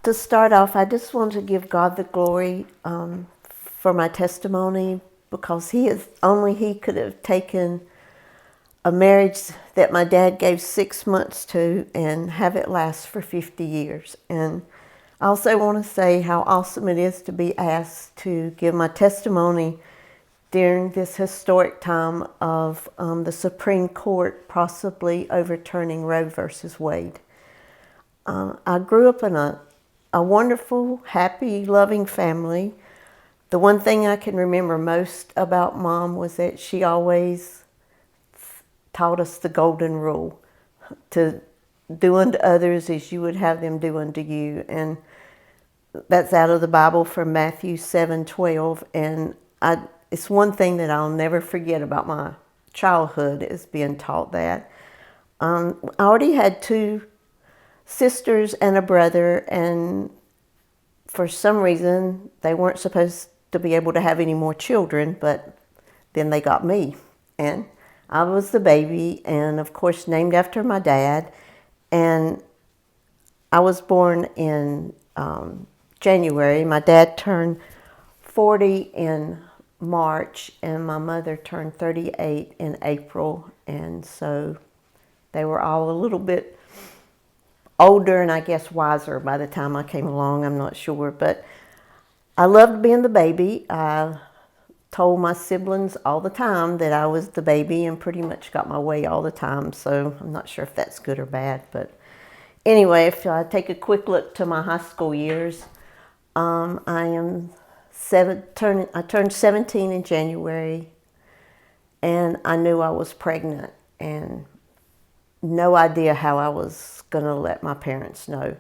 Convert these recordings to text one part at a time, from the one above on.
To start off, I just want to give God the glory for my testimony, because only He could have taken a marriage that my dad gave 6 months to and have it last for 50 years. And I also want to say how awesome it is to be asked to give my testimony during this historic time of the Supreme Court possibly overturning Roe versus Wade. I grew up in a wonderful, happy, loving family. The one thing I can remember most about Mom was that she always taught us the golden rule, to do unto others as you would have them do unto you. And that's out of the Bible from Matthew 7:12. And it's one thing that I'll never forget about my childhood, is being taught that. I already had 2 sisters and a brother, and for some reason they weren't supposed to be able to have any more children, but then they got me, and I was the baby, and of course named after my dad. And I was born in January. My dad turned 40 in March, and my mother turned 38 in April, and so they were all a little bit older and I guess wiser by the time I came along. I'm not sure, but I loved being the baby. I told my siblings all the time that I was the baby and pretty much got my way all the time, so I'm not sure if that's good or bad. But anyway, if I take a quick look to my high school years, I turned 17 in January, and I knew I was pregnant, and no idea how I was going to let my parents know.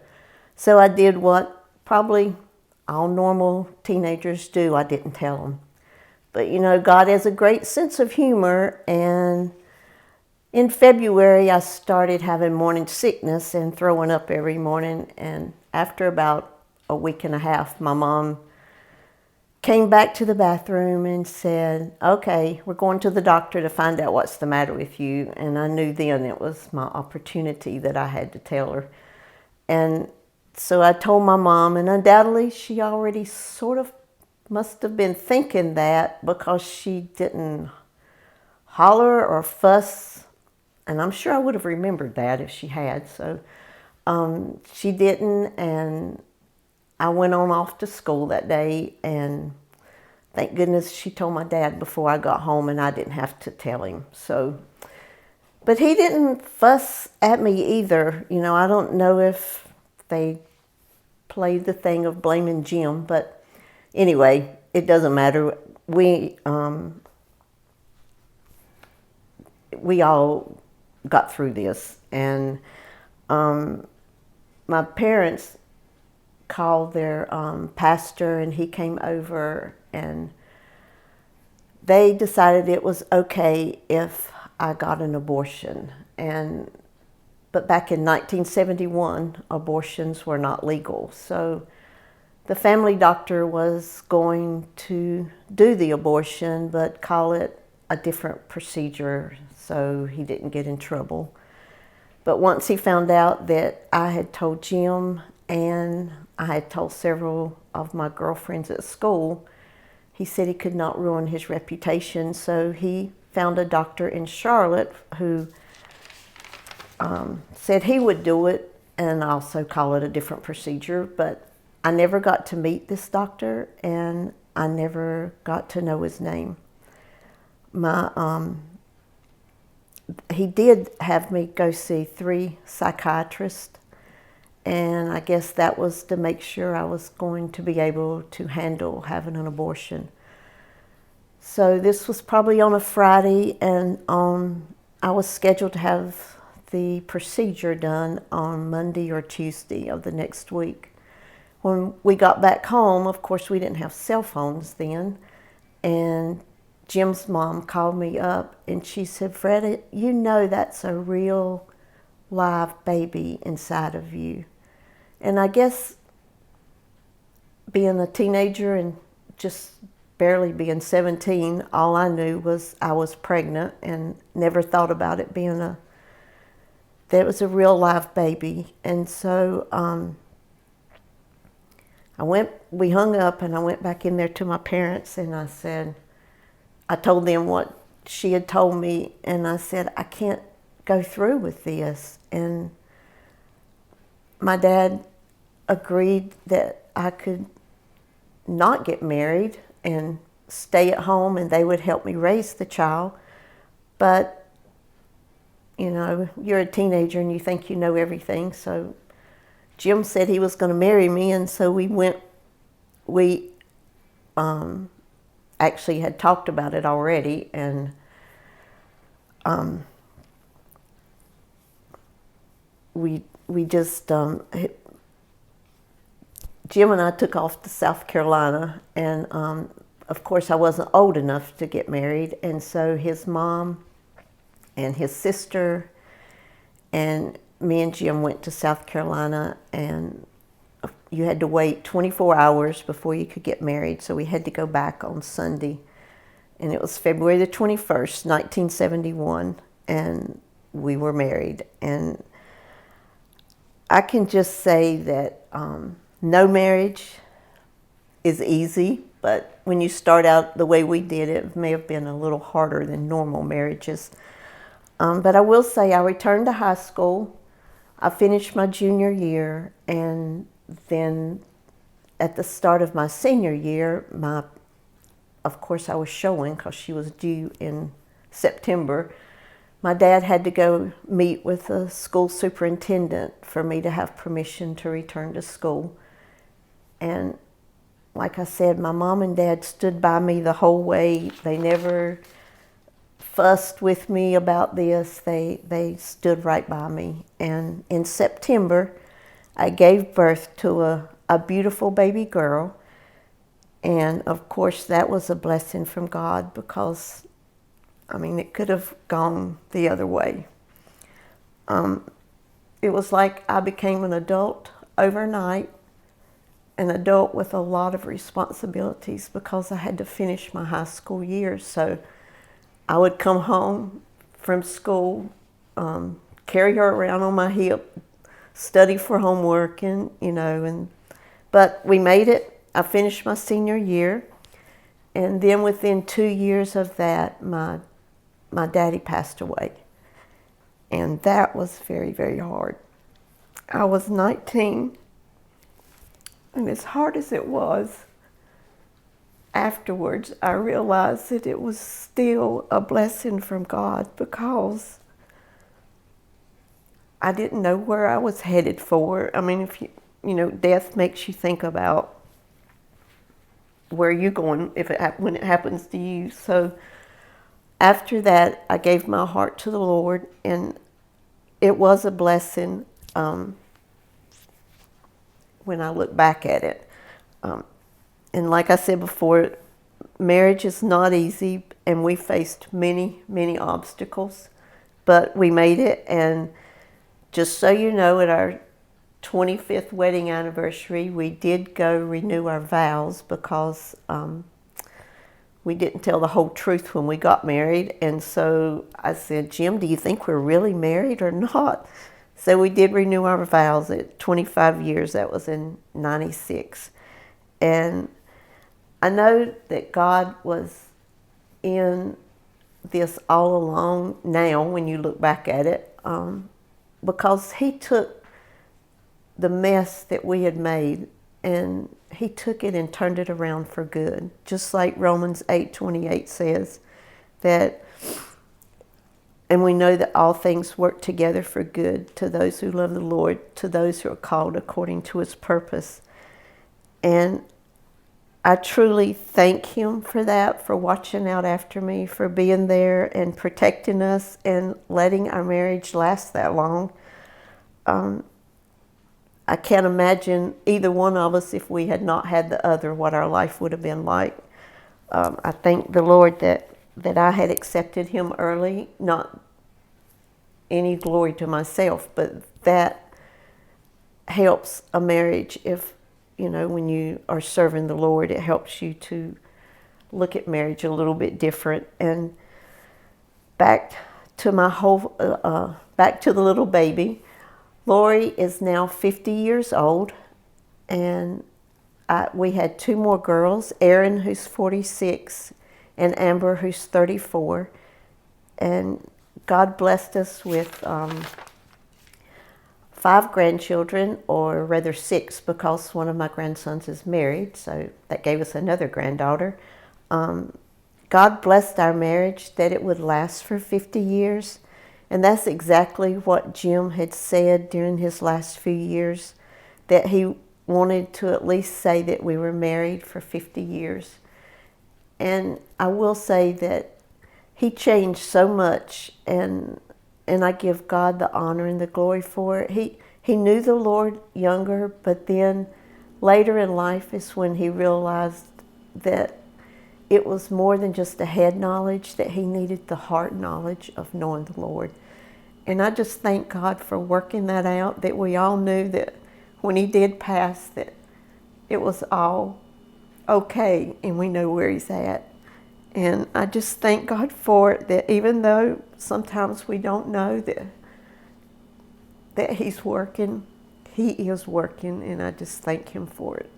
So I did what probably all normal teenagers do. I didn't tell them. But you know, God has a great sense of humor, and in February I started having morning sickness and throwing up every morning, and after about a week and a half, my mom came back to the bathroom and said, "Okay, we're going to the doctor to find out what's the matter with you." And I knew then it was my opportunity that I had to tell her. And so I told my mom, and undoubtedly she already sort of must have been thinking that, because she didn't holler or fuss, and I'm sure I would have remembered that if she had. So she didn't, and I went on off to school that day, and thank goodness she told my dad before I got home, and I didn't have to tell him. So, but he didn't fuss at me either. You know, I don't know if they played the thing of blaming Jim, but anyway, it doesn't matter. We all got through this, and my parents called their pastor, and he came over, and they decided it was okay if I got an abortion. But back in 1971, abortions were not legal. So the family doctor was going to do the abortion, but call it a different procedure so he didn't get in trouble. But once he found out that I had told Jim and I had told several of my girlfriends at school, he said he could not ruin his reputation. So he found a doctor in Charlotte who said he would do it and also call it a different procedure. But I never got to meet this doctor, and I never got to know his name. He did have me go see 3 psychiatrists, and I guess that was to make sure I was going to be able to handle having an abortion. So this was probably on a Friday, and I was scheduled to have the procedure done on Monday or Tuesday of the next week. When we got back home, of course, we didn't have cell phones then, and Jim's mom called me up, and she said, "Freda, you know that's a real live baby inside of you." And I guess being a teenager and just barely being 17, all I knew was I was pregnant, and never thought about it being that it was a real live baby. And so We hung up and I went back in there to my parents and I told them what she had told me, and I said, I can't go through with this. And my dad agreed that I could not get married and stay at home and they would help me raise the child. But, you know, you're a teenager and you think you know everything. So Jim said he was going to marry me, and so we actually had talked about it already, and we just Jim and I took off to South Carolina, and of course I wasn't old enough to get married, and so his mom and his sister and me and Jim went to South Carolina, and you had to wait 24 hours before you could get married, so we had to go back on Sunday, and it was February the 21st, 1971, and we were married. And I can just say that no marriage is easy, but when you start out the way we did, it may have been a little harder than normal marriages. But I will say I returned to high school. I finished my junior year, and then at the start of my senior year, of course I was showing because she was due in September. My dad had to go meet with the school superintendent for me to have permission to return to school. And like I said, my mom and dad stood by me the whole way. They never fussed with me about this. They stood right by me. And in September, I gave birth to a beautiful baby girl. And of course, that was a blessing from God because, I mean, it could have gone the other way. It was like I became an adult overnight, an adult with a lot of responsibilities because I had to finish my high school years. So I would come home from school, carry her around on my hip, study for homework, and but we made it. I finished my senior year, and then within 2 years of that, my daddy passed away, and that was very, very hard. I was 19, and as hard as it was, afterwards, I realized that it was still a blessing from God because I didn't know where I was headed for. I mean, if death makes you think about where you're going when it happens to you. So after that, I gave my heart to the Lord, and it was a blessing when I look back at it. And like I said before, marriage is not easy, and we faced many, many obstacles, but we made it. And just so you know, at our 25th wedding anniversary, we did go renew our vows because we didn't tell the whole truth when we got married. And so I said, Jim, do you think we're really married or not? So we did renew our vows at 25 years. That was in 96. And I know that God was in this all along now when you look back at it, because he took the mess that we had made and he took it and turned it around for good. Just like Romans 8:28 says that, and we know that all things work together for good to those who love the Lord, to those who are called according to his purpose. And I truly thank him for that, for watching out after me, for being there and protecting us and letting our marriage last that long. I can't imagine either one of us, if we had not had the other, what our life would have been like. I thank the Lord that I had accepted him early, not any glory to myself, but that helps a marriage. If when you are serving the Lord, it helps you to look at marriage a little bit different. And back to the little baby. Lori is now 50 years old, and we had 2 more girls, Erin, who's 46, and Amber, who's 34. And God blessed us with 5 grandchildren, or rather 6, because one of my grandsons is married, so that gave us another granddaughter. God blessed our marriage that it would last for 50 years. And that's exactly what Jim had said during his last few years, that he wanted to at least say that we were married for 50 years. And I will say that he changed so much, and I give God the honor and the glory for it. He knew the Lord younger, but then later in life is when he realized that it was more than just a head knowledge, that he needed the heart knowledge of knowing the Lord. And I just thank God for working that out, that we all knew that when he did pass, that it was all okay, and we know where he's at. And I just thank God for it, that even though sometimes we don't know that he's working, he is working, and I just thank him for it.